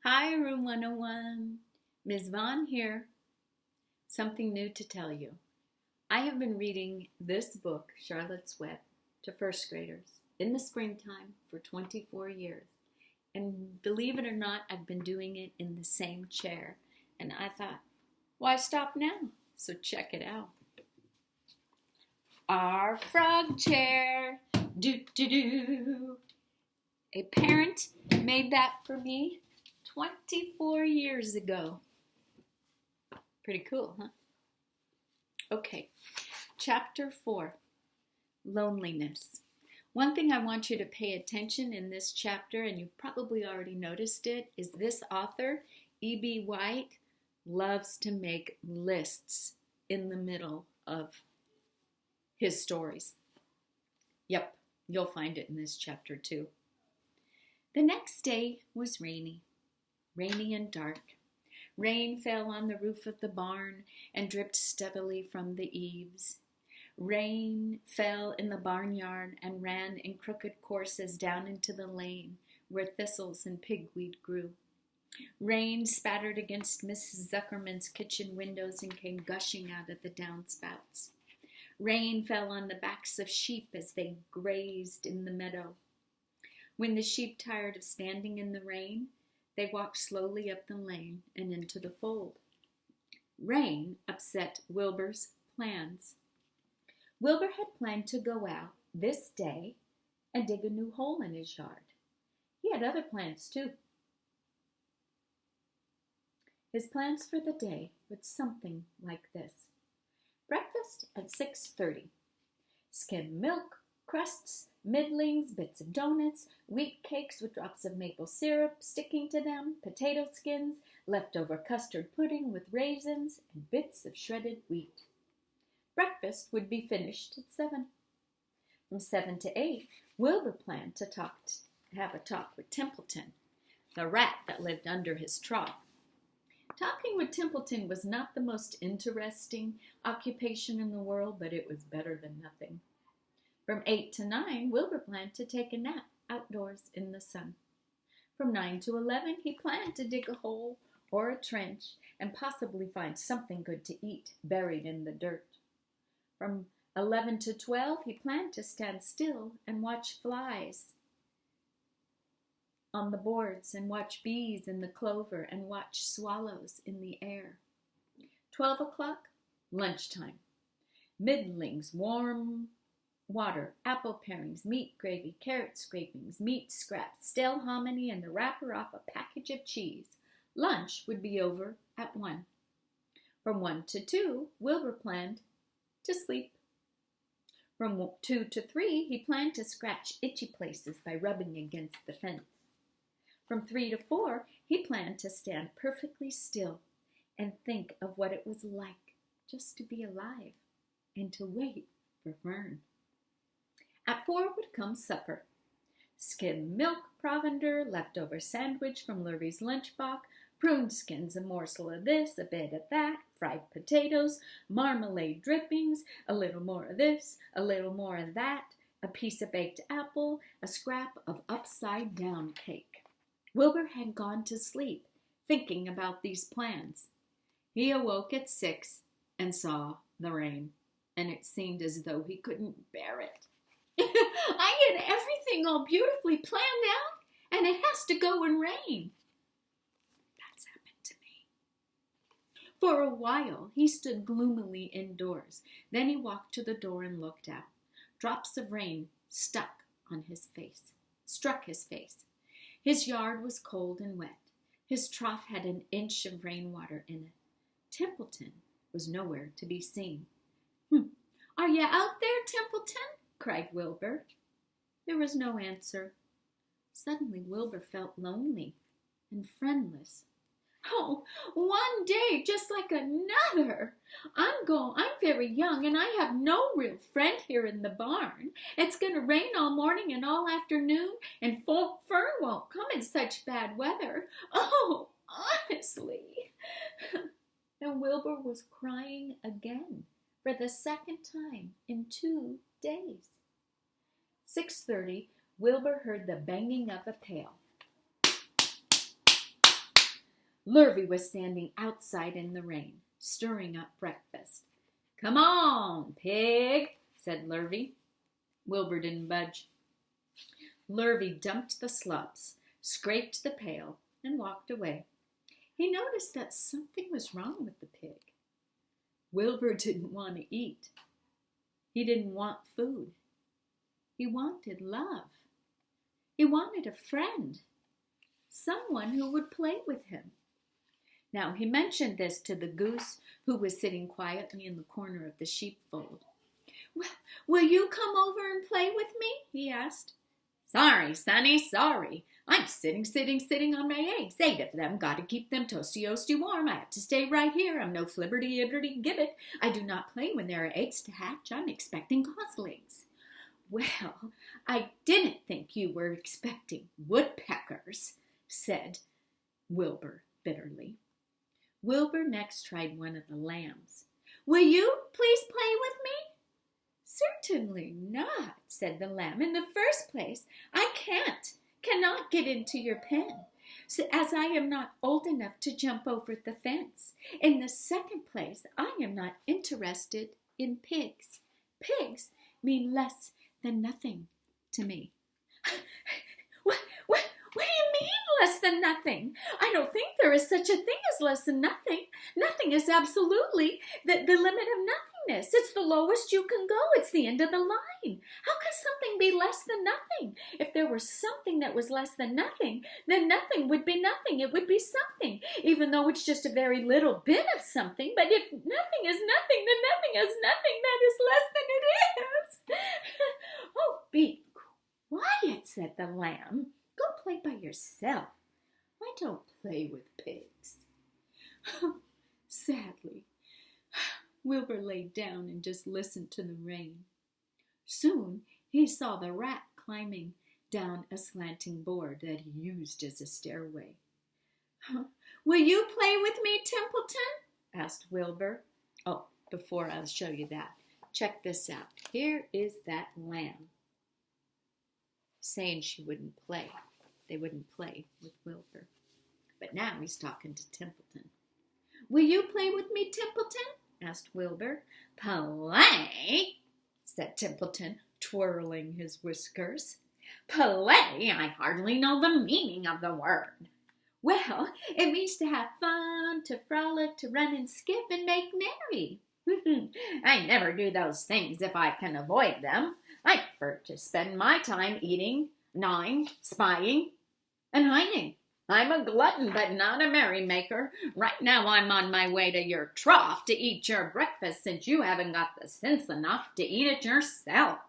Hi, Room 101. Ms. Vaughn here. Something new to tell you. I have been reading this book, Charlotte's Web, to first graders in the springtime for 24 years. And believe it or not, I've been doing it in the same chair. And I thought, why stop now? So check it out. Our frog chair, do-do-do. A parent made that for me 24 years ago. Pretty cool, huh? Okay, chapter 4, loneliness. One thing I want you to pay attention in this chapter, and you've probably already noticed it, is this author, E.B. White, loves to make lists in the middle of his stories. Yep, you'll find it in this chapter too. The next day was rainy and dark. Rain fell on the roof of the barn and dripped steadily from the eaves. Rain fell in the barnyard and ran in crooked courses down into the lane where thistles and pigweed grew. Rain spattered against Mrs. Zuckerman's kitchen windows and came gushing out of the downspouts. Rain fell on the backs of sheep as they grazed in the meadow. When the sheep tired of standing in the rain, they walked slowly up the lane and into the fold. Rain upset Wilbur's plans. Wilbur had planned to go out this day and dig a new hole in his yard. He had other plans too. His plans for the day were something like this. Breakfast at 6:30. Skim milk, crusts, middlings, bits of donuts, wheat cakes with drops of maple syrup sticking to them, potato skins, leftover custard pudding with raisins, and bits of shredded wheat. Breakfast would be finished at 7. From 7 to 8, Wilbur planned to have a talk with Templeton, the rat that lived under his trough. Talking with Templeton was not the most interesting occupation in the world, but it was better than nothing. From 8 to 9, Wilbur planned to take a nap outdoors in the sun. From 9 to 11, he planned to dig a hole or a trench and possibly find something good to eat buried in the dirt. From 11 to 12, he planned to stand still and watch flies on the boards and watch bees in the clover and watch swallows in the air. 12 o'clock, lunchtime. Middlings, warm water, apple parings, meat gravy, carrot scrapings, meat scraps, stale hominy, and the wrapper off a package of cheese. Lunch would be over at 1. From 1 to 2, Wilbur planned to sleep. From 2 to 3, he planned to scratch itchy places by rubbing against the fence. From 3 to 4, he planned to stand perfectly still and think of what it was like just to be alive and to wait for Vern. At 4 would come supper. Skim milk provender, leftover sandwich from Lurvy's lunchbox, prune skins, a morsel of this, a bit of that, fried potatoes, marmalade drippings, a little more of this, a little more of that, a piece of baked apple, a scrap of upside-down cake. Wilbur had gone to sleep, thinking about these plans. He awoke at 6 and saw the rain, and it seemed as though he couldn't bear it. I had everything all beautifully planned out, and it has to go and rain. That's happened to me. For a while, he stood gloomily indoors. Then he walked to the door and looked out. Drops of rain struck his face. His yard was cold and wet. His trough had an inch of rainwater in it. Templeton was nowhere to be seen. Are you out there, Templeton? Cried Wilbur. There was no answer. Suddenly Wilbur felt lonely and friendless. Oh, one day just like another. I'm very young and I have no real friend here in the barn. It's going to rain all morning and all afternoon, and Fern won't come in such bad weather. Oh, honestly. And Wilbur was crying again for the second time in 2 days. 6:30, Wilbur heard the banging of a pail. Lurvy was standing outside in the rain, stirring up breakfast. "Come on, pig," said Lurvy. Wilbur didn't budge. Lurvy dumped the slops, scraped the pail, and walked away. He noticed that something was wrong with the pig. Wilbur didn't want to eat. He didn't want food. He wanted love. He wanted a friend, someone who would play with him. Now, he mentioned this to the goose, who was sitting quietly in the corner of the sheepfold. "Well, will you come over and play with me?" he asked. "Sorry, Sonny, sorry. I'm sitting on my eggs. 8 of them. Got to keep them toasty-oasty warm. I have to stay right here. I'm no flibberty-ibberty-gibbet. I do not play when there are eggs to hatch. I'm expecting goslings." "Well, I didn't think you were expecting woodpeckers," said Wilbur bitterly. Wilbur next tried one of the lambs. "Will you please play with me?" "Certainly not," said the lamb. "In the first place, I cannot get into your pen, so as I am not old enough to jump over the fence. In the second place, I am not interested in pigs. Pigs mean less than nothing to me." What do you mean, less than nothing? I don't think there is such a thing as less than nothing. Nothing is absolutely the limit of nothingness. It's the lowest you can go. It's the end of the line. How can something be less than nothing? If there were something that was less than nothing, then nothing would be nothing. It would be something, even though it's just a very little bit of something. But if nothing is nothing, then nothing is nothing that is less than it is. "Oh, be quiet," said the lamb. "Go play by yourself. I don't play with pigs." Sadly, Wilbur laid down and just listened to the rain. Soon he saw the rat climbing down a slanting board that he used as a stairway. "Will you play with me, Templeton?" asked Wilbur. Oh, before I'll show you that, check this out. Here is that lamb saying she wouldn't play. They wouldn't play with Wilbur. But now he's talking to Templeton. "Will you play with me, Templeton?" asked Wilbur. "Play?" said Templeton, twirling his whiskers. "Play? I hardly know the meaning of the word." "Well, it means to have fun, to frolic, to run and skip and make merry." "I never do those things if I can avoid them. I prefer to spend my time eating, gnawing, spying, and hiding. I'm a glutton, but not a merrymaker. Right now I'm on my way to your trough to eat your breakfast, since you haven't got the sense enough to eat it yourself."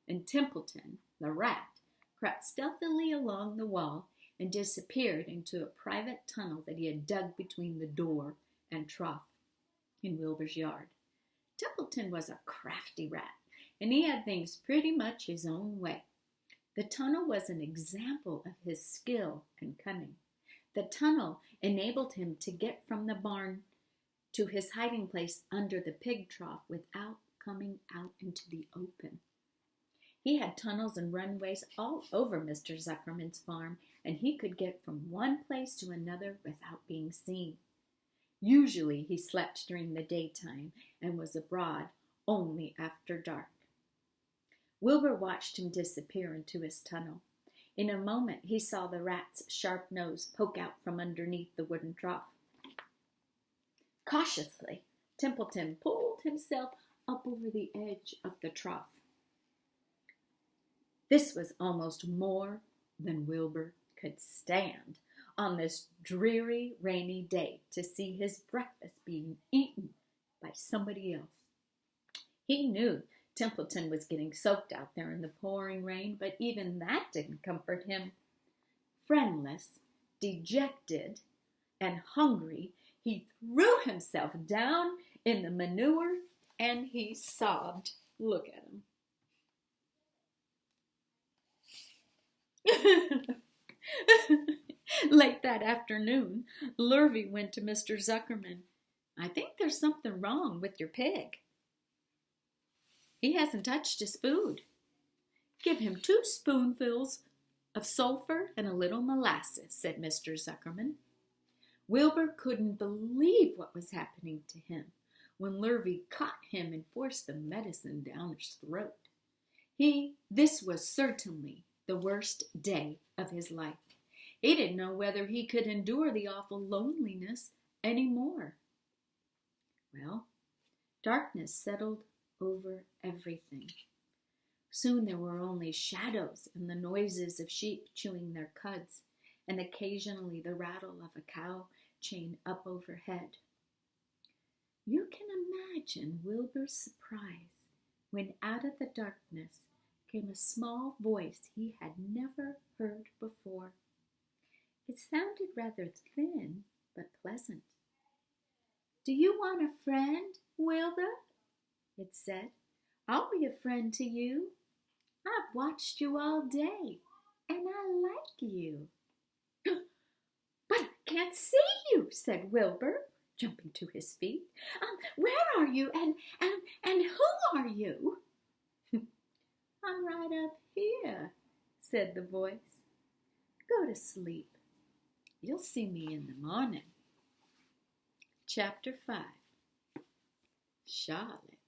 And Templeton, the rat, crept stealthily along the wall and disappeared into a private tunnel that he had dug between the door and trough in Wilbur's yard. Templeton was a crafty rat, and he had things pretty much his own way. The tunnel was an example of his skill and cunning. The tunnel enabled him to get from the barn to his hiding place under the pig trough without coming out into the open. He had tunnels and runways all over Mr. Zuckerman's farm, and he could get from one place to another without being seen. Usually he slept during the daytime and was abroad only after dark. Wilbur watched him disappear into his tunnel. In a moment he saw the rat's sharp nose poke out from underneath the wooden trough. Cautiously, Templeton pulled himself up over the edge of the trough. This was almost more than Wilbur could stand on this dreary, rainy day, to see his breakfast being eaten by somebody else. He knew Templeton was getting soaked out there in the pouring rain, but even that didn't comfort him. Friendless, dejected, and hungry, he threw himself down in the manure and he sobbed. Look at him. Late that afternoon, Lurvy went to Mr. Zuckerman. "I think there's something wrong with your pig. He hasn't touched his food. Give him 2 spoonfuls of sulfur and a little molasses," said Mr. Zuckerman. Wilbur couldn't believe what was happening to him when Lurvy caught him and forced the medicine down his throat. This was certainly the worst day of his life. He didn't know whether he could endure the awful loneliness any more. Well, darkness settled over everything. Soon there were only shadows and the noises of sheep chewing their cuds, and occasionally the rattle of a cow chain up overhead. You can imagine Wilbur's surprise when out of the darkness came a small voice he had never heard before. It sounded rather thin but pleasant. "Do you want a friend, Wilbur?" it said. "I'll be a friend to you. I've watched you all day, and I like you." "But I can't see you," said Wilbur, jumping to his feet. "Where are you, and who are you?" "I'm right up here," said the voice. "Go to sleep. You'll see me in the morning." Chapter 5. Charlotte.